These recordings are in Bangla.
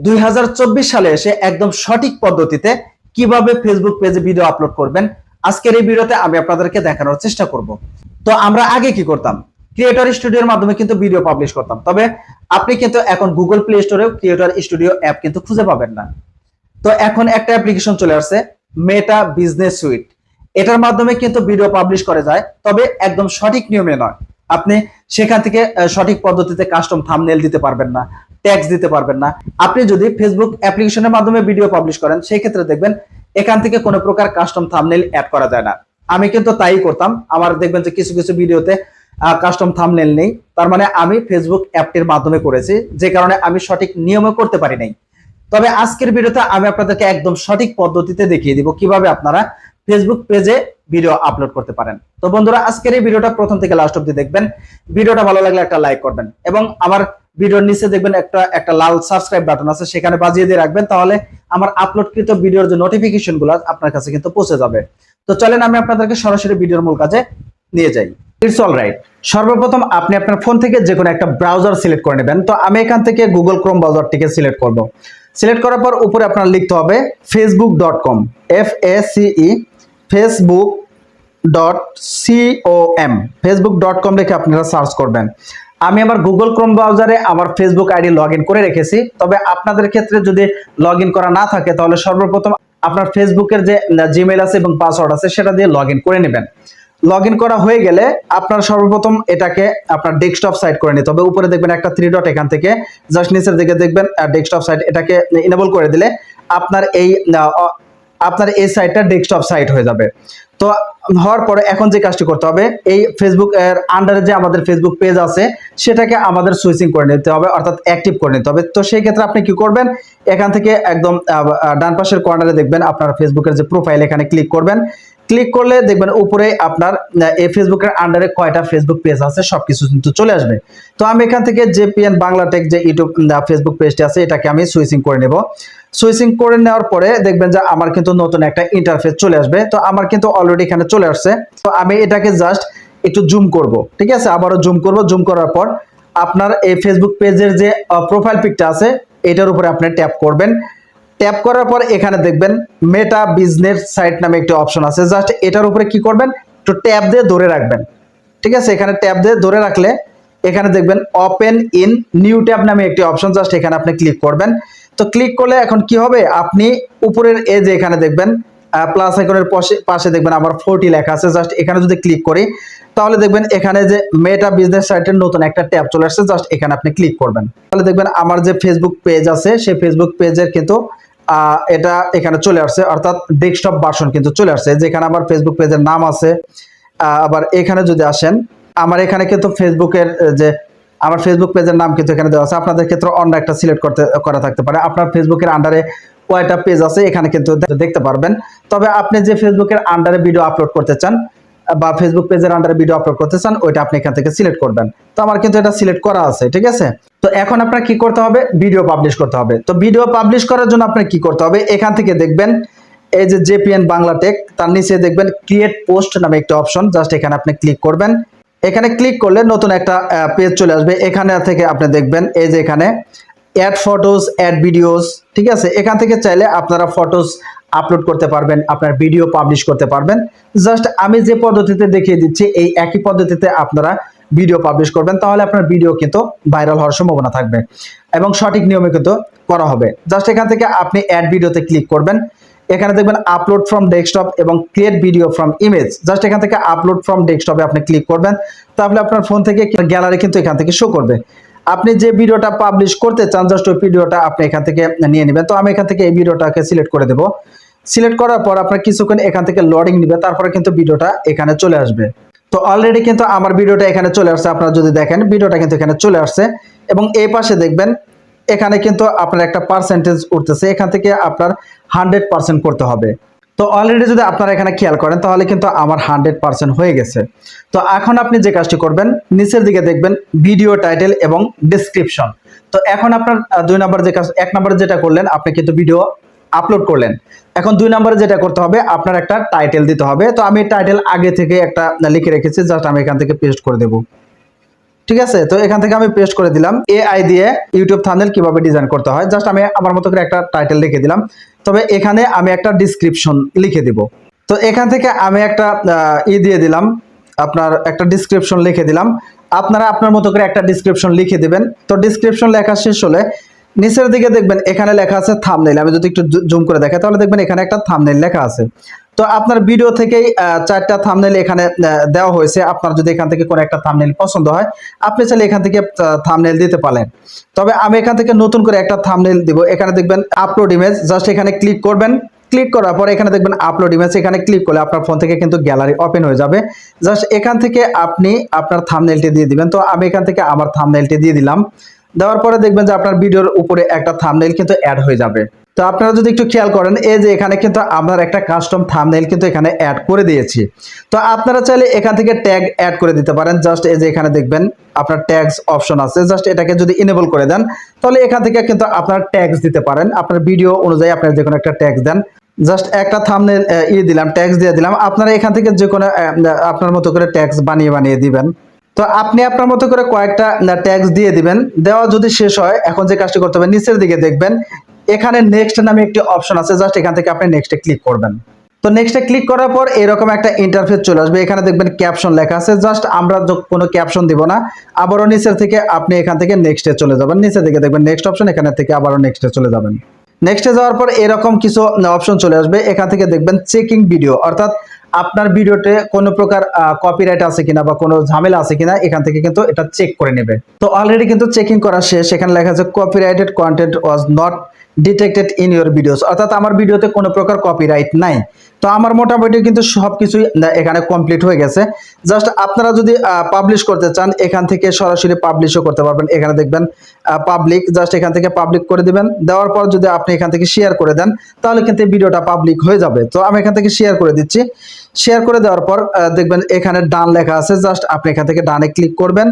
2024 সালে এসে একদম সঠিক পদ্ধতিতে কিভাবে ফেসবুক পেজে ভিডিও আপলোড করবেন আজকের এই ভিডিওতে আমি আপনাদেরকে দেখানোর চেষ্টা করব। তো আমরা আগে কি করতাম, ক্রিয়েটর স্টুডিওর মাধ্যমে কিন্তু ভিডিও পাবলিশ করতাম, তবে আপনি কিন্তু এখন গুগল প্লে স্টোরেও ক্রিয়েটর স্টুডিও অ্যাপ কিন্তু খুঁজে পাবেন না। তো এখন একটা অ্যাপ্লিকেশন চলে আসছে, মেটা বিজনেস সুইট। এটার মাধ্যমে কিন্তু ভিডিও পাবলিশ করা যায়, তবে একদম সঠিক নিয়মে নয়। আপনি সেখান থেকে সঠিক পদ্ধতিতে কাস্টম থাম্বনেল দিতে পারবেন না, ট্যাগস দিতে পারবেন না। আপনি যদি ফেসবুক অ্যাপ্লিকেশনের মাধ্যমে ভিডিও পাবলিশ করেন, সেই ক্ষেত্রে দেখবেন এখান থেকে কোনো প্রকার কাস্টম থাম্বনেল অ্যাড করা যায় না। আমি কিন্তু তাই করতাম। আমার দেখবেন যে কিছু কিছু ভিডিওতে কাস্টম থাম্বনেল নেই, তার মানে আমি ফেসবুক অ্যাপটির মাধ্যমে করেছি, যে কারণে আমি সঠিক নিয়মে করতে পারি নাই। তবে আজকের ভিডিওতে আমি আপনাদেরকে একদম সঠিক পদ্ধতিতে দেখিয়ে দিব কিভাবে আপনারা ফেসবুক পেজে ভিডিও আপলোড করতে পারেন। তো বন্ধুরা, আজকের এই ভিডিওটা প্রথম থেকে লাস্ট অবধি দেখবেন। ভিডিওটা ভালো লাগলে একটা লাইক করবেন এবং আমার ভিডিওর নিচে দেখবেন একটা লাল সাবস্ক্রাইব বাটন আছে, সেখানে বাজিয়ে দিয়ে রাখবেন, তাহলে আমার আপলোডকৃত ভিডিওর যে নোটিফিকেশন গুলো আপনার কাছে কিন্তু পৌঁছে যাবে। তো চলেন আমি আপনাদেরকে সরাসরি ভিডিওর মূল কাজে নিয়ে যাই। It's all right. সর্বপ্রথম আপনি আপনার ফোন থেকে যে কোনো একটা ব্রাউজার সিলেক্ট করে নেবেন। তো আমি এখান থেকে গুগল ক্রোম ব্রাউজারটিকে সিলেক্ট করব। সিলেক্ট করার পর উপরে আপনার লিখতে হবে facebook.com, FACE, facebook.com, facebook.com লিখে আপনারা সার্চ করবেন। আমি আমার গুগল ক্রোম ব্রাউজারে আমার ফেসবুক আইডি লগ ইন করে রেখেছি, তবে আপনাদের ক্ষেত্রে যদি লগ ইন করা না থাকে তাহলে সর্বপ্রথম আপনার ফেসবুকের যে জিমেইল আছে এবং পাসওয়ার্ড আছে সেটা দিয়ে লগ ইন করে নেবেন। লগ ইন করা হয়ে গেলে আপনার সর্বপ্রথম এটাকে আপনার ডেস্কটপ সাইট করে নিতে হবে। উপরে দেখবেন একটা থ্রি ডট, এখান থেকে জাস্ট নিচের দিকে দেখবেন ডেস্কটপ সাইট, এটাকে ইনেবল করে দিলে আপনার এই সাইটটা ডেস্কটপ সাইট হয়ে যাবে। তো হওয়ার পরে এখন যে কাজটি করতে হবে, এই ফেসবুক এর আন্ডারে যে আমাদের ফেসবুক পেজ আছে সেটাকে আমাদের সুইচিং করে নিতে হবে, অর্থাৎ অ্যাক্টিভ করে নিতে হবে। তো সেই ক্ষেত্রে আপনি কি করবেন, এখান থেকে একদম ডান পাশের কর্নারে দেখবেন আপনার ফেসবুকের যে প্রোফাইল, এখানে ক্লিক করবেন। ক্লিক করলে দেখবেন উপরে আপনার এই ফেসবুকের আন্ডারে কয়টা ফেসবুক পেজ আছে সবকিছু কিন্তু চলে আসবে। তো আমি এখান থেকে জেপিএন বাংলা টেক যে ইউটিউব ফেসবুক পেজটি আছে এটাকে আমি সুইচিং করে নেব। সুইচিং করে নেওয়ার পরে দেখবেন যে আমার কিন্তু নতুন একটা ইন্টারফেস চলে আসবে। তো আমার কিন্তু অলরেডি এখানে চলে আসছে। তো আমি এটাকে জাস্ট একটু জুম করব, ঠিক আছে, আবারও জুম করব। জুম করার পর আপনার এই ফেসবুক পেজের যে প্রোফাইল পিকটা আছে এটার উপরে আপনি ট্যাপ করবেন। ট্যাপ করার পর এখানে দেখবেন মেটা বিজনেস সাইট নামে একটি অপশন আছে, জাস্ট এটার উপরে কি করবেন, একটু ট্যাপ দিয়ে ধরে রাখবেন, ঠিক আছে। এখানে ট্যাপ দিয়ে ধরে রাখলে এখানে দেখবেন ওপেন ইন নিউ ট্যাব নামে একটি অপশন, জাস্ট এখানে আপনি ক্লিক করবেন। তো ক্লিক করলে এখন কি হবে, আপনি উপরের এই যে এখানে দেখবেন প্লাস আইকনের পাশে দেখবেন আবার 40 লেখা আছে, জাস্ট এখানে যদি ক্লিক করি তাহলে দেখবেন এখানে যে মেটা বিজনেস সাইটের নতুন একটা ট্যাব চলে আসছে, জাস্ট এখানে আপনি ক্লিক করবেন। তাহলে দেখবেন আমার যে ফেসবুক পেজ আছে সেই ফেসবুক পেজের কিন্তু এটা এখানে চলে আসছে, অর্থাৎ ডেস্কটপ ভার্সন কিন্তু চলে আসছে, যেখানে আমার ফেসবুক পেজের নাম আছে। আবার এখানে যদি আসেন, আমার এখানে কিন্তু ফেসবুকের যে আমার ফেসবুক পেজের নাম কিন্তু এখানে দেওয়া আছে। আপনাদের ক্ষেত্রে অন্য একটা সিলেক্ট করা থাকতে পারে। আপনার ফেসবুকের আন্ডারে কয়টা পেজ আছে এখানে কিন্তু দেখতে পারবেন। তবে আপনি যে ফেসবুকের আন্ডারে ভিডিও আপলোড করতে চান বা ফেসবুক পেজের আন্ডারে ভিডিও আপলোড করতে চান, ওইটা আপনি এখান থেকে সিলেক্ট করবেন। তো আমার কিন্তু এটা সিলেক্ট করা আছে, ঠিক আছে। তো এখন আপনার কি করতে হবে, ভিডিও পাবলিশ করতে হবে। তো ভিডিও পাবলিশ করার জন্য আপনার কি করতে হবে, এখান থেকে দেখবেন এই যে জেপিএন বাংলা টেক, তার নিচে দেখবেন ক্রিয়েট পোস্ট নামে একটা অপশন, জাস্ট এখানে আপনি ক্লিক করবেন। এখানে ক্লিক করলে নতুন একটা পেজ চলে আসবে। এখানে থেকে আপনি দেখবেন এই যে এখানে অ্যাড ফটোস, অ্যাড ভিডিওস, ঠিক আছে। এখান থেকে চাইলে আপনারা ফটোস আপলোড করতে পারবেন, আপনার ভিডিও পাবলিশ করতে পারবেন। জাস্ট আমি যে পদ্ধতিতে দেখিয়ে দিচ্ছি এই একই পদ্ধতিতে আপনারা ভিডিও পাবলিশ করবেন, তাহলে আপনার ভিডিও কিন্তু ভাইরাল হওয়ার সম্ভাবনা থাকবে এবং সঠিক নিয়মে কিন্তু করা হবে। জাস্ট এখান থেকে আপনি অ্যাড ভিডিওতে ক্লিক করবেন। এখানে দেখবেন আপলোড ফ্রম ডেস্কটপ এবং create video from image, just এখান থেকে আপলোড ফ্রম ডেস্কটপে আপনি ক্লিক করবেন। তাহলে আপনার ফোন থেকে গ্যালারি কিন্তু এখান থেকে শো করবে। আপনি যে ভিডিওটা পাবলিশ করতে চান জাস্ট ওই ভিডিওটা আপনি এখান থেকে নিয়ে নেবেন। তো আমি এখান থেকে এই ভিডিওটাকে সিলেক্ট করে দেব। সিলেক্ট করার পর আপনার কিছুক্ষণ এখান থেকে লোডিং নেবে, তারপরে কিন্তু ভিডিওটা এখানে চলে আসবে। তো অলরেডি কিন্তু আমার ভিডিওটা এখানে চলে আসছে। আপনারা যদি দেখেন ভিডিওটা কিন্তু এখানে চলে আসছে এবং এই পাশে দেখবেন এখানে কিন্তু আপনার একটা পার্সেন্টেজ উঠতেছে, এখান থেকে আপনার 100% করতে হবে। তো অলরেডি যদি আপনারা এখানে খেয়াল করেন তাহলে কিন্তু আমার 100% হয়ে গেছে। তো এখন আপনি যে কাজটি করবেন, নিচের দিকে দেখবেন ভিডিও টাইটেল এবং ডেসক্রিপশন। তো এখন আপনার 2 নম্বর যে কাজ, 1 নম্বরে যেটা করলেন আপনি কিন্তু ভিডিও আপলোড করলেন, এখন 2 নম্বরে যেটা করতে হবে আপনার একটা টাইটেল দিতে হবে। তো আমি টাইটেল আগে থেকে একটা লিখে রেখেছি, জাস্ট আমি এখান থেকে পেস্ট করে দেব। ঠিক আছে, তো এখান থেকে আমি পেস্ট করে দিলাম। এআই দিয়ে ইউটিউব থাম্বনেল কিভাবে ডিজাইন করতে হয়, জাস্ট আমি আমার মতো করে একটা টাইটেল লিখে দিলাম। তবে এখানে আমি একটা ডিসক্রিপশন লিখে দিব। তো এখান থেকে আমি একটা দিয়ে দিলাম, আপনার একটা ডিসক্রিপশন লিখে দিলাম। আপনারা আপনার মতো করে একটা ডিসক্রিপশন লিখে দিবেন। তো ডিসক্রিপশন লেখা শেষ হলে নিচের দিকে দেখবেন এখানে লেখা আছে থাম্বনেল। আমি যদি একটু জুম করে দেখাই তাহলে দেখবেন এখানে একটা থাম্বনেল লেখা আছে। তো আপনার ভিডিও থেকেই 4টা থাম্বনেল এখানে দেওয়া হয়েছে। আপনার যদি এখান থেকে কোনো একটা থাম্বনেল পছন্দ হয়, আপনি চাইলে এখান থেকে থাম্বনেল দিতে পারেন। তবে আমি এখান থেকে নতুন করে একটা থাম্বনেল দিব। এখানে দেখবেন আপলোড ইমেজ, জাস্ট এখানে ক্লিক করবেন। ক্লিক করার পর এখানে দেখবেন আপলোড ইমেজ, এখানে ক্লিক করলে আপনার ফোন থেকে কিন্তু গ্যালারি ওপেন হয়ে যাবে। জাস্ট এখান থেকে আপনি আপনার থাম্বনেলটি দিয়ে দিবেন। তো আমি এখান থেকে আমার থাম্বনেলটি দিয়ে দিলাম। দেওয়ার পরে দেখবেন যে আপনার ভিডিওর উপরে একটা থাম্বনেল কিন্তু অ্যাড হয়ে যাবে। তো আপনারা যদি একটু খেয়াল করেন, এই যে এখানে কিন্তু আমরা একটা কাস্টম থাম্বনেল কিন্তু এখানে অ্যাড করে দিয়েছি। তো আপনারা চাইলে এখান থেকে ট্যাগ অ্যাড করে দিতে পারেন। জাস্ট এই যে এখানে দেখবেন আপনার ট্যাগস অপশন আছে, জাস্ট এটাকে যদি ইনেবল করে দেন তাহলে এখান থেকে কিন্তু আপনার ট্যাগস দিতে পারেন। আপনার ভিডিও অনুযায়ী আপনার যে কোনো একটা ট্যাগস দেন। জাস্ট একটা থাম্বনেল দিলাম, ট্যাগস দিয়ে দিলাম। আপনারা এখান থেকে যে কোনো আপনার মতো করে ট্যাগস বানিয়ে দিবেন। তো আপনি আপনার মতো করে কয়েকটা ট্যাগস দিয়ে দিবেন। দেওয়া যদি শেষ হয়, এখন যে কাজটি করতে হবে, নিচের দিকে দেখবেন এখানে নেক্সট নামে একটি অপশন আছে, জাস্ট এখান থেকে আপনি নেক্সটে ক্লিক করবেন। তো নেক্সটে ক্লিক করার পর এরকম একটা ইন্টারফেস চলে আসবে। এখানে দেখবেন ক্যাপশন লেখা আছে, জাস্ট আমরা কোনো ক্যাপশন দিব না। আবারও নিচের থেকে আপনি এখান থেকে নেক্সটে চলে যাবেন। নিচের দিকে দেখবেন নেক্সট অপশন, এখানে থেকে আবারও নেক্সটে চলে যাবেন। নেক্সটে যাওয়ার পর এরকম কিছু অপশন চলে আসবে। এখান থেকে দেখবেন চেকিং ভিডিও, অর্থাৎ আপনার ভিডিওতে কোনো প্রকার কপিরাইট আছে কিনা বা কোনো ঝামেলা আছে কিনা এখান থেকে কিন্তু এটা চেক করে নেবে। তো অলরেডি কিন্তু চেকিং করা শেষ। এখানে লেখা আছে copyrighted content was not detected in your videos, অর্থাৎ আমার ভিডিওতে কোনো প্রকার কপিরাইট নাই। তো আমার মোটামুটি কিন্তু সবকিছুই এখানে কমপ্লিট হয়ে গেছে। জাস্ট আপনারা যদি পাবলিশ করতে চান, এখান থেকে সরাসরি পাবলিশও করতে পারবেন। এখানে দেখবেন পাবলিক, জাস্ট এখান থেকে পাবলিক করে দিবেন। দেওয়ার পর যদি আপনি এখান থেকে শেয়ার করে দেন তাহলে কিন্তু ভিডিওটা পাবলিক হয়ে যাবে। তো আমি এখান থেকে শেয়ার করে দিচ্ছি। শেয়ার করে দেওয়ার পর দেখবেন এখানে ডান লেখা আছে, জাস্ট আপনি এখান থেকে ডানে ক্লিক করবেন।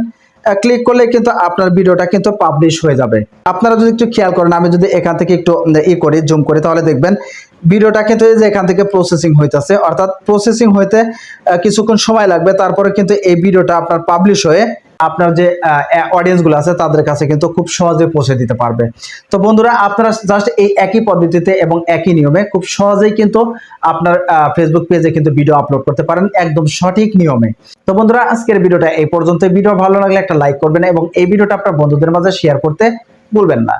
ক্লিক করলে কিন্তু আপনার ভিডিওটা কিন্তু পাবলিশ হয়ে যাবে। আপনারা যদি একটু খেয়াল করেন, আমি যদি এখান থেকে একটু করি, জুম করি, তাহলে দেখবেন ভিডিওটা কিন্তু এই যে এখান থেকে প্রসেসিং হইতাছে, অর্থাৎ প্রসেসিং হইতে কিছুক্ষণ সময় লাগবে। তারপরে কিন্তু এই ভিডিওটা আপনার পাবলিশ হয়ে আপনার যে অডিয়েন্স গুলো আছে তাদের কাছে কিন্তু খুব সহজে পৌঁছে দিতে পারবে। তো বন্ধুরা, আপনারা জাস্ট এই একই পদ্ধতিতে এবং একই নিয়মে খুব সহজেই কিন্তু আপনার ফেসবুক পেজে কিন্তু ভিডিও আপলোড করতে পারেন, একদম সঠিক নিয়মে। তো বন্ধুরা, আজকের ভিডিওটা এই পর্যন্ত। ভিডিও ভালো লাগলে একটা লাইক করবেন এবং এই ভিডিওটা আপনার বন্ধুদের মাঝে শেয়ার করতে ভুলবেন না।